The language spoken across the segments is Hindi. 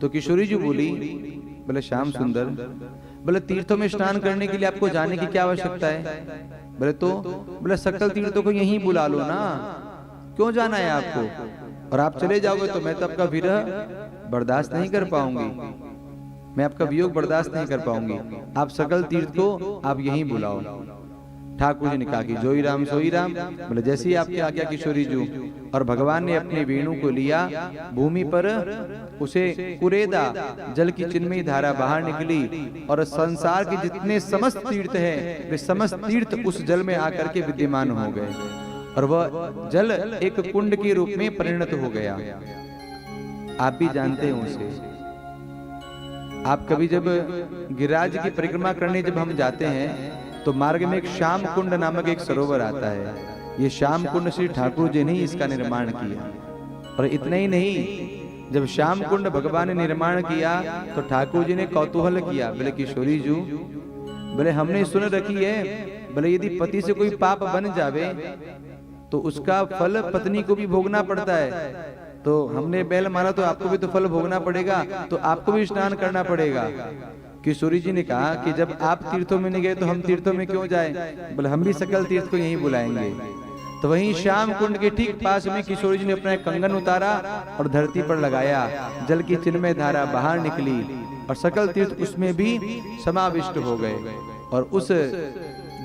तो किशोरी जी बोली, बोले श्याम सुंदर, बोले तीर्थों में स्नान करने के लिए आपको जाने की क्या आवश्यकता है? बोले सकल तीर्थों को यहीं बुला लो ना, क्यों जाना है आपको? और आप चले जाओगे तो मैं तो आपका विरह बर्दाश्त नहीं कर पाऊंगी, मैं आपका वियोग बर्दाश्त नहीं कर पाऊंगी। आप सकल तीर्थ को आप यहीं बुलाओ। ठाकुर जी ने कहा कि जोई राम सोई राम। बोले जैसे ही आपकी आज्ञा किशोरी जी। और भगवान ने अपने वेणु को लिया, भूमि पर उसे कुरेदा, जल की चिन्मयी धारा बाहर निकली और संसार के जितने समस्त तीर्थ हैं वे समस्त तीर्थ उस जल में आकर के विद्यमान हो गए और वह जल एक कुंड के रूप में परिणत हो गया। आप भी जानते हैं उसे। आप कभी जब गिरिराज की परिक्रमा करने जब हम जाते हैं तो मार्ग में एक श्याम कुंड नामक एक सरोवर आता है। ये श्याम कुंड श्री ठाकुर जी ने इसका निर्माण किया। और इतना ही नहीं, जब श्याम कुंड भगवान ने निर्माण किया तो ठाकुर जी ने कौतूहल किया। बोले किशोरी जी, बोले हमने सुन रखी है, बोले यदि पति से कोई पाप बन जावे तो उसका फल पत्नी को भी भोगना पड़ता है। तो हमने बैल मारा तो आपको भी तो फल भोगना पड़ेगा, तो आपको भी स्नान करना पड़ेगा। किशोरी जी ने कहा कि जब आप तीर्थों में नहीं गए तो हम तीर्थों में क्यों जाएं? बोले हम भी सकल तीर्थ को यहीं बुलाएंगे। तो वहीं श्याम कुंड के ठीक पास में किशोरी जी ने अपना कंगन उतारा और धरती पर लगाया। जल की चिन्मय धारा बाहर निकली और सकल तीर्थ उसमें भी समाविष्ट हो गए। और उस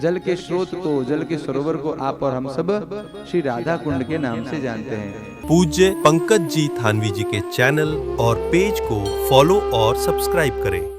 जल के स्रोत को, जल के सरोवर को आप और हम सब श्री राधा कुंड के नाम से जानते हैं। पूज्य पंकज जी थानवी जी के चैनल और पेज को फॉलो और सब्सक्राइब करें।